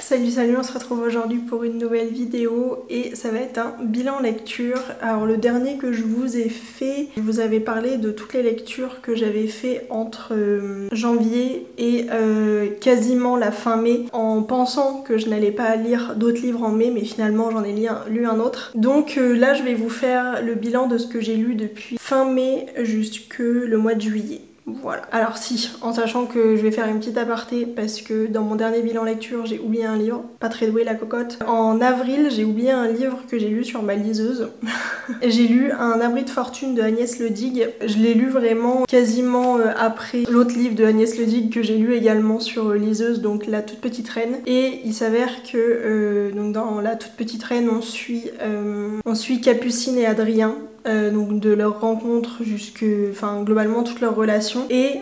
Salut, on se retrouve aujourd'hui pour une nouvelle vidéo et ça va être un bilan lecture. Alors le dernier que je vous ai fait, je vous avais parlé de toutes les lectures que j'avais fait entre janvier et quasiment la fin mai, en pensant que je n'allais pas lire d'autres livres en mai, mais finalement j'en ai lu un autre. Donc là je vais vous faire le bilan de ce que j'ai lu depuis fin mai jusque le mois de juillet. Voilà. Alors si, en sachant que je vais faire une petite aparté parce que dans mon dernier bilan lecture, j'ai oublié un livre, pas très douée la cocotte. En avril, j'ai oublié un livre que j'ai lu sur ma liseuse. J'ai lu Un abri de fortune de Agnès Ledigue. Je l'ai lu vraiment quasiment après l'autre livre de Agnès Ledigue que j'ai lu également sur liseuse, donc La toute petite reine. Et il s'avère que donc dans La toute petite reine, on suit Capucine et Adrien. Donc de leur rencontre enfin globalement toute leur relation. Et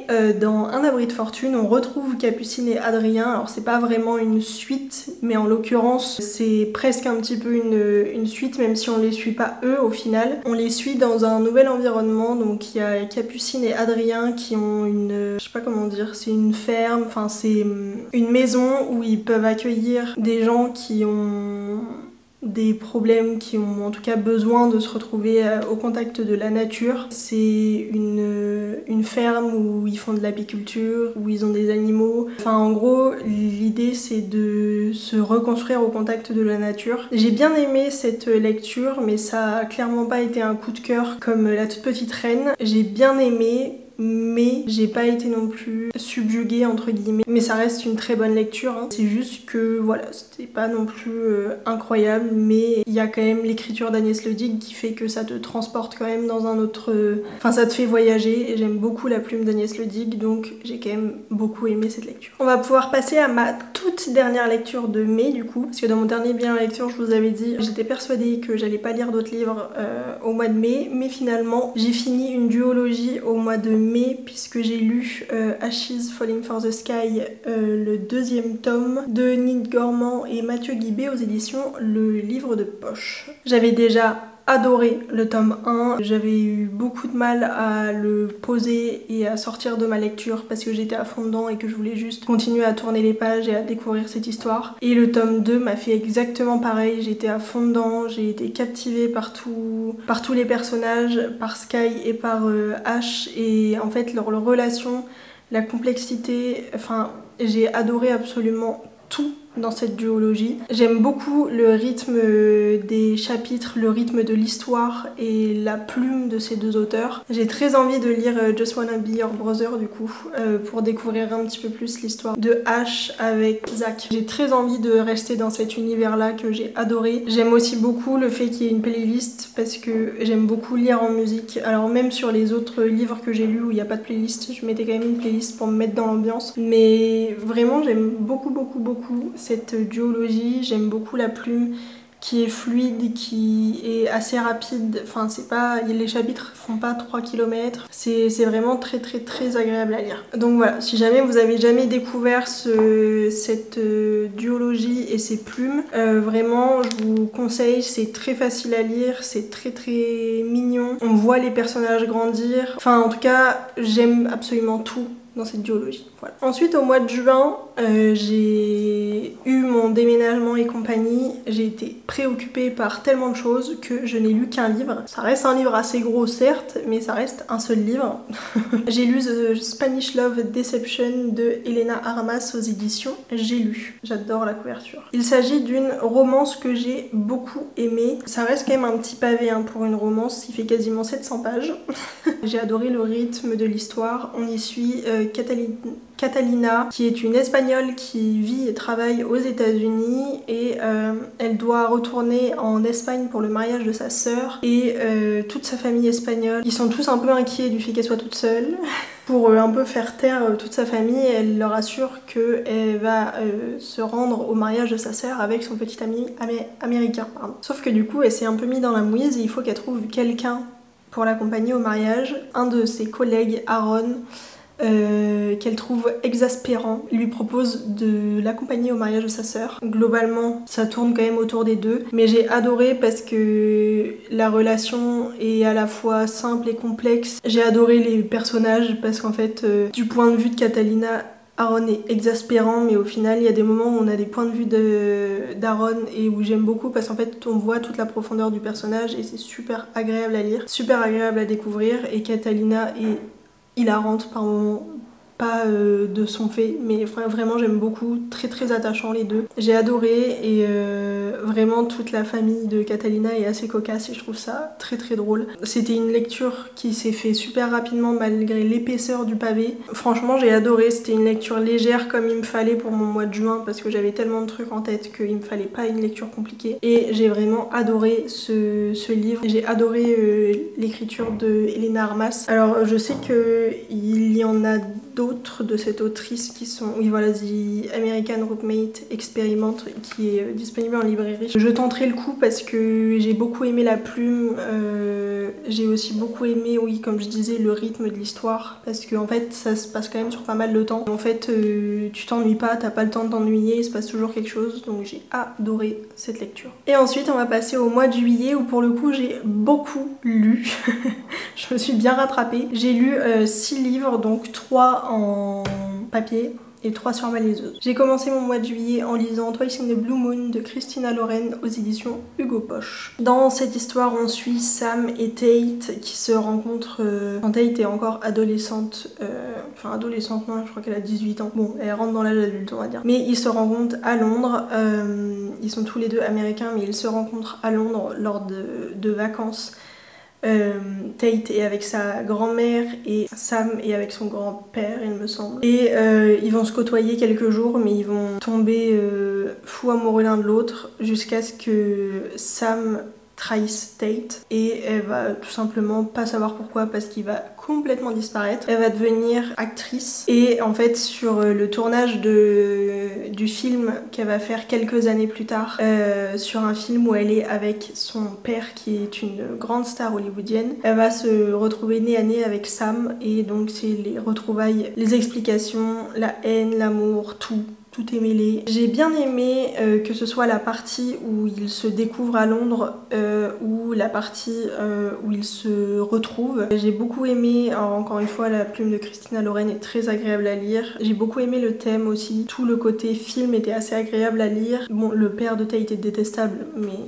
dans Un abri de fortune, on retrouve Capucine et Adrien. Alors c'est pas vraiment une suite, mais en l'occurrence c'est presque un petit peu une suite, même si on les suit pas eux au final. On les suit dans un nouvel environnement. Donc il y a Capucine et Adrien qui ont je sais pas comment dire, c'est une ferme, enfin c'est une maison où ils peuvent accueillir des gens qui ont des problèmes, qui ont en tout cas besoin de se retrouver au contact de la nature. C'est une ferme où ils font de l'apiculture, où ils ont des animaux. Enfin en gros, l'idée c'est de se reconstruire au contact de la nature. J'ai bien aimé cette lecture, mais ça a clairement pas été un coup de cœur comme La toute petite reine. J'ai bien aimé, mais j'ai pas été non plus subjuguée entre guillemets, mais ça reste une très bonne lecture hein. C'est juste que voilà, c'était pas non plus incroyable, mais il y a quand même l'écriture d'Agnès Ledigue qui fait que ça te transporte quand même dans un autre... Enfin ça te fait voyager, et j'aime beaucoup la plume d'Agnès Ledigue, donc j'ai quand même beaucoup aimé cette lecture. On va pouvoir passer à ma toute dernière lecture de mai du coup, parce que dans mon dernier bilan lecture je vous avais dit, j'étais persuadée que j'allais pas lire d'autres livres au mois de mai, mais finalement j'ai fini une duologie au mois de mai puisque j'ai lu Ashes Falling for the Sky, le deuxième tome de Nick Gormand et Mathieu Guibé aux éditions Le Livre de Poche. J'avais déjà adoré le tome 1, j'avais eu beaucoup de mal à le poser et à sortir de ma lecture parce que j'étais à fond dedans et que je voulais juste continuer à tourner les pages et à découvrir cette histoire. Et le tome 2 m'a fait exactement pareil, j'étais à fond dedans, j'ai été captivée par tous les personnages, par Sky et par Ash, et en fait leur relation, la complexité, enfin j'ai adoré absolument tout dans cette duologie. J'aime beaucoup le rythme des chapitres, le rythme de l'histoire et la plume de ces deux auteurs. J'ai très envie de lire Just Wanna Be Your Brother du coup, pour découvrir un petit peu plus l'histoire de Ash avec Zach. J'ai très envie de rester dans cet univers-là que j'ai adoré. J'aime aussi beaucoup le fait qu'il y ait une playlist parce que j'aime beaucoup lire en musique. Alors même sur les autres livres que j'ai lus où il n'y a pas de playlist, je mettais quand même une playlist pour me mettre dans l'ambiance. Mais vraiment j'aime beaucoup cette duologie, j'aime beaucoup la plume qui est fluide, qui est assez rapide, enfin c'est pas, les chapitres font pas 3 km, c'est vraiment très agréable à lire. Donc voilà, si jamais vous avez jamais découvert cette duologie et ces plumes, vraiment je vous conseille, c'est très facile à lire, c'est très mignon, on voit les personnages grandir, enfin en tout cas j'aime absolument tout dans cette duologie. Voilà. Ensuite au mois de juin, j'ai eu mon déménagement et compagnie, j'ai été préoccupée par tellement de choses que je n'ai lu qu'un livre. Ça reste un livre assez gros certes, mais ça reste un seul livre. J'ai lu The Spanish Love Deception de Elena Armas aux éditions J'ai lu. J'adore la couverture. Il s'agit d'une romance que j'ai beaucoup aimée. Ça reste quand même un petit pavé hein, pour une romance, il fait quasiment 700 pages. J'ai adoré le rythme de l'histoire. On y suit Catalina, qui est une Espagnole qui vit et travaille aux États-Unis, et elle doit retourner en Espagne pour le mariage de sa sœur, et toute sa famille espagnole, ils sont tous un peu inquiets du fait qu'elle soit toute seule. Pour un peu faire taire toute sa famille, elle leur assure qu'elle va se rendre au mariage de sa sœur avec son petit ami américain. Pardon. Sauf que du coup, elle s'est un peu mise dans la mouise et il faut qu'elle trouve quelqu'un pour l'accompagner au mariage. Un de ses collègues, Aaron, qu'elle trouve exaspérant, lui propose de l'accompagner au mariage de sa sœur. Globalement, ça tourne quand même autour des deux, mais j'ai adoré parce que la relation est à la fois simple et complexe. J'ai adoré les personnages parce qu'en fait, du point de vue de Catalina, Aaron est exaspérant, mais au final, il y a des moments où on a des points de vue d'Aaron et où j'aime beaucoup parce qu'en fait, on voit toute la profondeur du personnage et c'est super agréable à lire, super agréable à découvrir. Et Catalina est hilarante par moments. Pas de son fait, mais vraiment j'aime beaucoup, très très attachant les deux. J'ai adoré et vraiment toute la famille de Catalina est assez cocasse et je trouve ça très très drôle. C'était une lecture qui s'est fait super rapidement malgré l'épaisseur du pavé. Franchement j'ai adoré, c'était une lecture légère comme il me fallait pour mon mois de juin parce que j'avais tellement de trucs en tête qu'il me fallait pas une lecture compliquée. Et j'ai vraiment adoré ce livre. J'ai adoré l'écriture de Helena Armas. Alors je sais qu'il y en a d'autres de cette autrice qui sont, oui voilà, The American Roommate Experiment qui est disponible en librairie. Je tenterai le coup parce que j'ai beaucoup aimé la plume, j'ai aussi beaucoup aimé, oui comme je disais, le rythme de l'histoire parce que en fait ça se passe quand même sur pas mal de temps. En fait tu t'ennuies pas, t'as pas le temps de t'ennuyer, il se passe toujours quelque chose, donc j'ai adoré cette lecture. Et ensuite on va passer au mois de juillet où pour le coup j'ai beaucoup lu. Je me suis bien rattrapée. J'ai lu 6 livres, donc 3 en papier et 3 sur ma liseuse. J'ai commencé mon mois de juillet en lisant Twice in the Blue Moon de Christina Loren aux éditions Hugo Poche. Dans cette histoire, on suit Sam et Tate qui se rencontrent quand Tate est encore adolescente. Enfin adolescente, non, je crois qu'elle a 18 ans. Bon, elle rentre dans l'âge adulte, on va dire. Mais ils se rencontrent à Londres. Ils sont tous les deux américains, mais ils se rencontrent à Londres lors de vacances. Tate est avec sa grand-mère et Sam est avec son grand-père, il me semble. Et ils vont se côtoyer quelques jours, mais ils vont tomber fous amoureux l'un de l'autre jusqu'à ce que Sam trahisse Tate et elle va tout simplement pas savoir pourquoi parce qu'il va complètement disparaître. Elle va devenir actrice et en fait sur le tournage du film qu'elle va faire quelques années plus tard, sur un film où elle est avec son père qui est une grande star hollywoodienne, elle va se retrouver nez à nez avec Sam et donc c'est les retrouvailles, les explications, la haine, l'amour, tout est mêlé. J'ai bien aimé que ce soit la partie où ils se découvrent à Londres ou la partie où ils se retrouvent. J'ai beaucoup aimé, alors encore une fois, la plume de Christina Loren est très agréable à lire. J'ai beaucoup aimé le thème aussi. Tout le côté film était assez agréable à lire. Bon, le père de Tate est détestable, mais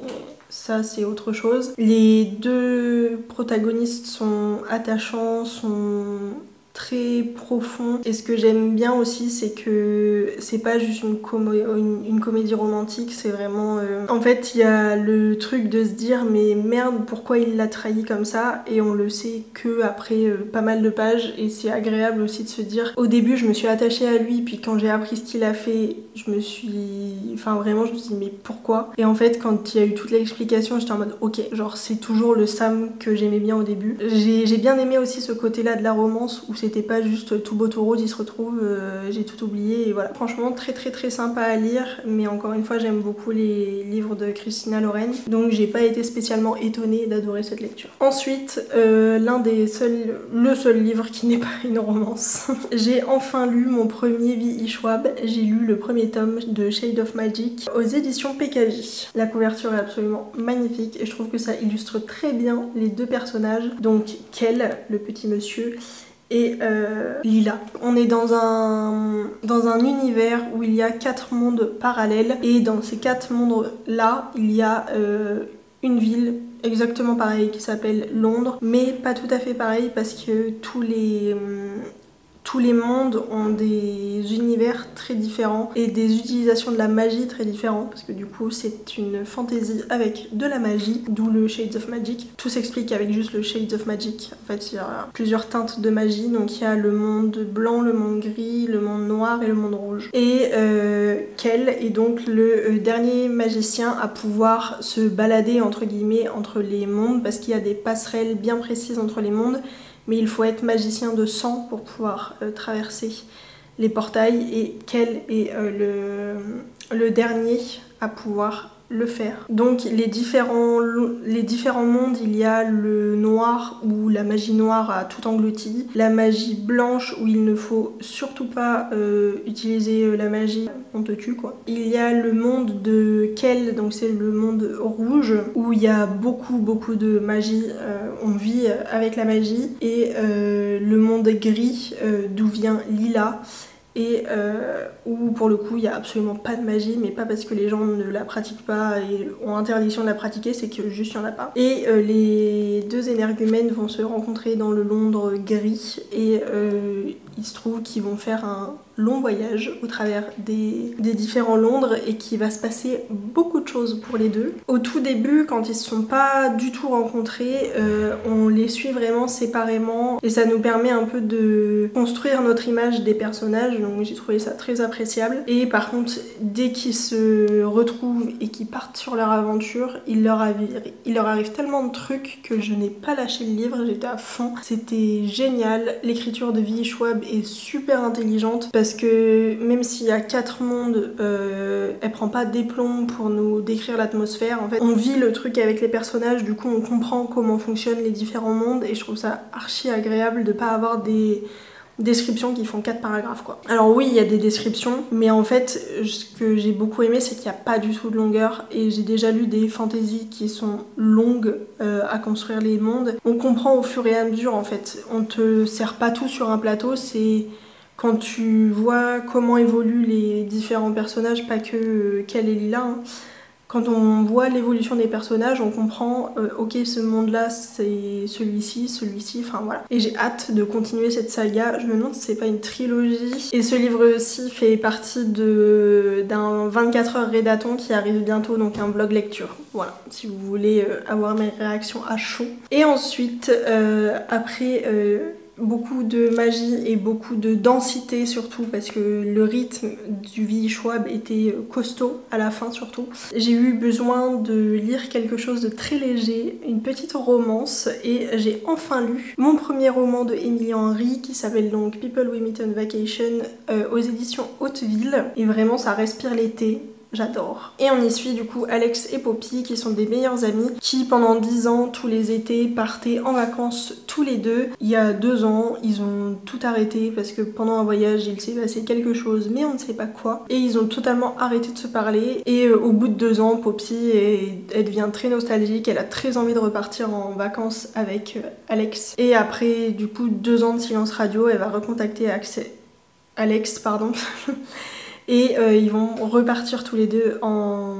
ça c'est autre chose. Les deux protagonistes sont attachants, sont très profond et ce que j'aime bien aussi c'est que c'est pas juste une comédie romantique, c'est vraiment en fait il y a le truc de se dire mais merde pourquoi il l'a trahi comme ça et on le sait que après pas mal de pages et c'est agréable aussi de se dire au début je me suis attachée à lui puis quand j'ai appris ce qu'il a fait je me suis dit mais pourquoi et en fait quand il y a eu toute l'explication j'étais en mode ok genre c'est toujours le Sam que j'aimais bien au début. J'ai bien aimé aussi ce côté là de la romance où c'était pas juste tout beau tout rose, ils se retrouvent, j'ai tout oublié et voilà. Franchement très très très sympa à lire mais encore une fois j'aime beaucoup les livres de Christina Loren donc j'ai pas été spécialement étonnée d'adorer cette lecture. Ensuite le seul livre qui n'est pas une romance. J'ai enfin lu mon premier V.E. Schwab, j'ai lu le premier tome de Shade of Magic aux éditions PKJ. La couverture est absolument magnifique et je trouve que ça illustre très bien les deux personnages, donc Kel, le petit monsieur, et Lila. On est dans un univers où il y a 4 mondes parallèles et dans ces 4 mondes là il y a une ville exactement pareille qui s'appelle Londres mais pas tout à fait pareil parce que tous les mondes ont des univers très différents et des utilisations de la magie très différentes parce que du coup c'est une fantasy avec de la magie, d'où le Shades of Magic. Tout s'explique avec juste le Shades of Magic. En fait il y a plusieurs teintes de magie, donc il y a le monde blanc, le monde gris, le monde noir et le monde rouge. Et Kel est donc le dernier magicien à pouvoir se balader entre guillemets entre les mondes parce qu'il y a des passerelles bien précises entre les mondes. Mais il faut être magicien de sang pour pouvoir traverser les portails et Kel est le dernier à pouvoir le faire. Donc les différents mondes, il y a le noir où la magie noire a tout englouti, la magie blanche où il ne faut surtout pas utiliser la magie, on te tue quoi. Il y a le monde de Kel, donc c'est le monde rouge où il y a beaucoup de magie, on vit avec la magie, et le monde gris d'où vient Lila. et où pour le coup il n'y a absolument pas de magie, mais pas parce que les gens ne la pratiquent pas et ont interdiction de la pratiquer, c'est que juste il n'y en a pas. Et les deux énergumènes vont se rencontrer dans le Londres gris et il se trouve qu'ils vont faire un long voyage au travers des différents Londres et qu'il va se passer beaucoup de choses pour les deux. Au tout début, quand ils se sont pas du tout rencontrés, on les suit vraiment séparément et ça nous permet un peu de construire notre image des personnages, donc j'ai trouvé ça très appréciable. Et par contre, dès qu'ils se retrouvent et qu'ils partent sur leur aventure, il leur arrive tellement de trucs que je n'ai pas lâché le livre, j'étais à fond. C'était génial, l'écriture de V.E. Schwab est super intelligente parce que même s'il y a 4 mondes, elle prend pas des plombs pour nous décrire l'atmosphère. En fait, on vit le truc avec les personnages, du coup on comprend comment fonctionnent les différents mondes et je trouve ça archi agréable de pas avoir des descriptions qui font 4 paragraphes quoi. Alors oui, il y a des descriptions, mais en fait ce que j'ai beaucoup aimé c'est qu'il n'y a pas du tout de longueur et j'ai déjà lu des fantaisies qui sont longues à construire les mondes. On comprend au fur et à mesure en fait, on te sert pas tout sur un plateau, c'est quand tu vois comment évoluent les différents personnages, pas que Cal et Lila, hein. Quand on voit l'évolution des personnages, on comprend, ok, ce monde-là, c'est celui-ci, enfin voilà. Et j'ai hâte de continuer cette saga. Je me demande si c'est pas une trilogie. Et ce livre-ci fait partie d'un 24 heures Redaton qui arrive bientôt, donc un vlog lecture. Voilà, si vous voulez avoir mes réactions à chaud. Et ensuite, après... beaucoup de magie et beaucoup de densité surtout parce que le rythme du V.E. Schwab était costaud à la fin surtout. J'ai eu besoin de lire quelque chose de très léger, une petite romance et j'ai enfin lu mon premier roman de Emily Henry qui s'appelle donc People We Meet on Vacation aux éditions Hauteville et vraiment ça respire l'été. J'adore. Et on y suit du coup Alex et Poppy qui sont des meilleurs amis qui pendant 10 ans tous les étés partaient en vacances tous les deux. Il y a 2 ans ils ont tout arrêté parce que pendant un voyage il s'est passé quelque chose mais on ne sait pas quoi et ils ont totalement arrêté de se parler et au bout de 2 ans Poppy elle devient très nostalgique, elle a très envie de repartir en vacances avec Alex et après du coup 2 ans de silence radio elle va recontacter Alex pardon. Et ils vont repartir tous les deux en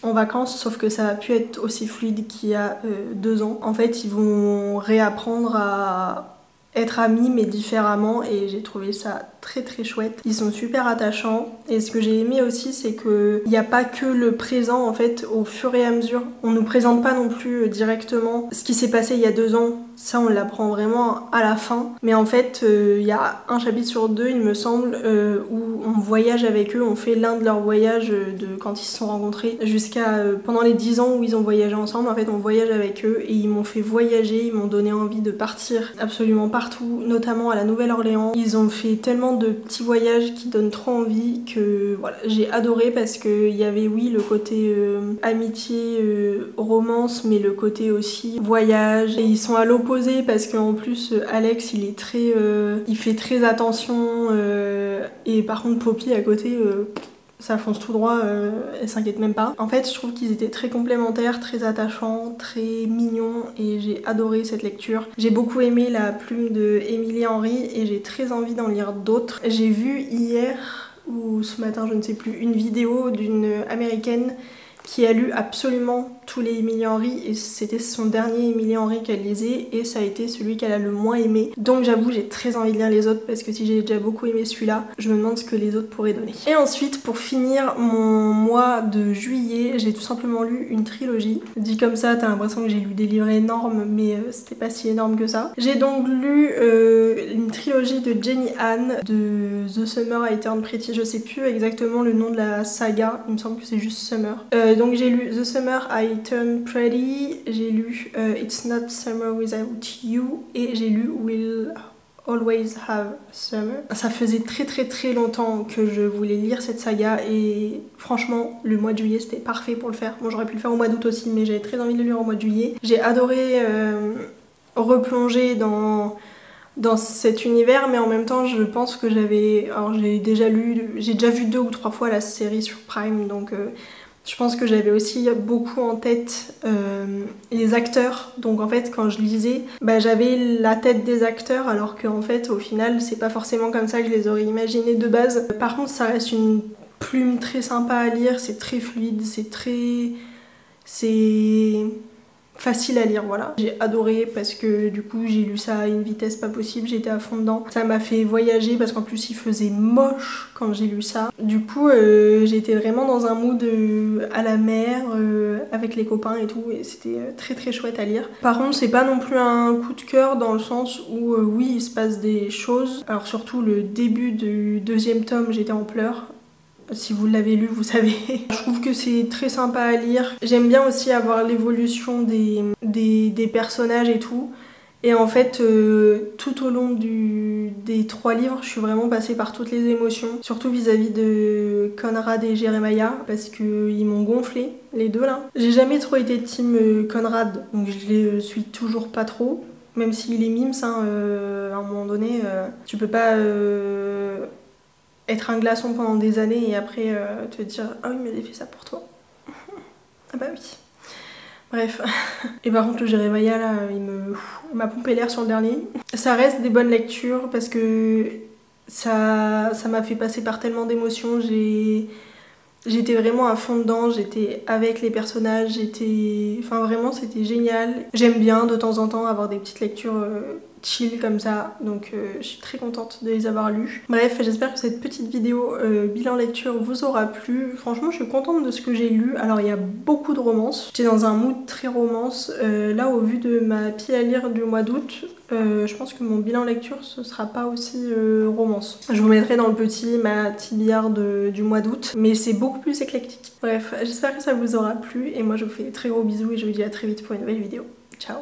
vacances, sauf que ça va plus être aussi fluide qu'il y a 2 ans. En fait, ils vont réapprendre à être amis mais différemment et j'ai trouvé ça très très chouette. Ils sont super attachants et ce que j'ai aimé aussi c'est que il n'y a pas que le présent en fait au fur et à mesure. On nous présente pas non plus directement ce qui s'est passé il y a 2 ans. Ça on l'apprend vraiment à la fin. Mais en fait il y a un chapitre sur 2 il me semble où on voyage avec eux, on fait l'un de leurs voyages de quand ils se sont rencontrés jusqu'à pendant les 10 ans où ils ont voyagé ensemble. En fait on voyage avec eux et ils m'ont fait voyager, ils m'ont donné envie de partir absolument partout, notamment à la Nouvelle-Orléans. Ils ont fait tellement de petits voyages qui donnent trop envie que voilà, j'ai adoré parce que il y avait oui le côté amitié, romance mais le côté aussi voyage et ils sont à l'opposé parce qu'en plus Alex il est très il fait très attention et par contre Poppy à côté ça fonce tout droit, elle s'inquiète même pas. En fait, je trouve qu'ils étaient très complémentaires, très attachants, très mignons et j'ai adoré cette lecture. J'ai beaucoup aimé la plume de Emily Henry et j'ai très envie d'en lire d'autres. J'ai vu hier ou ce matin, je ne sais plus, une vidéo d'une américaine qui a lu absolument tous les Emily Henry et c'était son dernier Emily Henry qu'elle lisait et ça a été celui qu'elle a le moins aimé. Donc j'avoue j'ai très envie de lire les autres parce que si j'ai déjà beaucoup aimé celui-là, je me demande ce que les autres pourraient donner. Et ensuite pour finir mon mois de juillet, j'ai tout simplement lu une trilogie. Dit comme ça t'as l'impression que j'ai lu des livres énormes mais c'était pas si énorme que ça. J'ai donc lu une trilogie de Jenny Han de The Summer I Turned Pretty, je sais plus exactement le nom de la saga, il me semble que c'est juste Summer. Donc j'ai lu The Summer I Turned Pretty, j'ai lu It's Not Summer Without You et j'ai lu We'll Always Have Summer. Ça faisait très longtemps que je voulais lire cette saga et franchement le mois de juillet c'était parfait pour le faire. Bon j'aurais pu le faire au mois d'août aussi mais j'avais très envie de le lire au mois de juillet. J'ai adoré replonger dans cet univers mais en même temps je pense que j'ai déjà vu 2 ou 3 fois la série sur Prime donc Je pense que j'avais aussi beaucoup en tête les acteurs, donc en fait quand je lisais, j'avais la tête des acteurs alors qu'en fait au final c'est pas forcément comme ça que je les aurais imaginés de base. Par contre ça reste une plume très sympa à lire, c'est très fluide, c'est facile à lire, voilà. J'ai adoré parce que du coup j'ai lu ça à une vitesse pas possible, j'étais à fond dedans. Ça m'a fait voyager parce qu'en plus il faisait moche quand j'ai lu ça. Du coup j'étais vraiment dans un mood à la mer avec les copains et tout et c'était très très chouette à lire. Par contre c'est pas non plus un coup de cœur dans le sens où oui il se passe des choses. Alors surtout le début du deuxième tome j'étais en pleurs. Si vous l'avez lu, vous savez. Je trouve que c'est très sympa à lire. J'aime bien aussi avoir l'évolution des personnages et tout. Et en fait, tout au long des 3 livres, je suis vraiment passée par toutes les émotions. Surtout vis-à-vis de Conrad et Jeremiah, parce qu'ils m'ont gonflé, les deux là. J'ai jamais trop été team Conrad, donc je les suis toujours pas trop. Même s'il est mimes, hein, à un moment donné, tu peux pas... être un glaçon pendant des années et après te dire ah oui mais j'ai fait ça pour toi. Ah bah oui. Bref. Et par contre le Jeremiah là il m'a pompé l'air sur le dernier. Ça reste des bonnes lectures parce que ça m'a fait passer par tellement d'émotions. J'étais vraiment à fond dedans, j'étais avec les personnages, enfin vraiment c'était génial. J'aime bien de temps en temps avoir des petites lectures chill comme ça, donc je suis très contente de les avoir lues. Bref, j'espère que cette petite vidéo bilan lecture vous aura plu. Franchement je suis contente de ce que j'ai lu. Alors il y a beaucoup de romances, j'étais dans un mood très romance. Là au vu de ma pile à lire du mois d'août, je pense que mon bilan lecture ce sera pas aussi romance. Je vous mettrai dans le petit ma TBR du mois d'août, mais c'est beaucoup plus éclectique. Bref, j'espère que ça vous aura plu et moi je vous fais des très gros bisous et je vous dis à très vite pour une nouvelle vidéo. Ciao!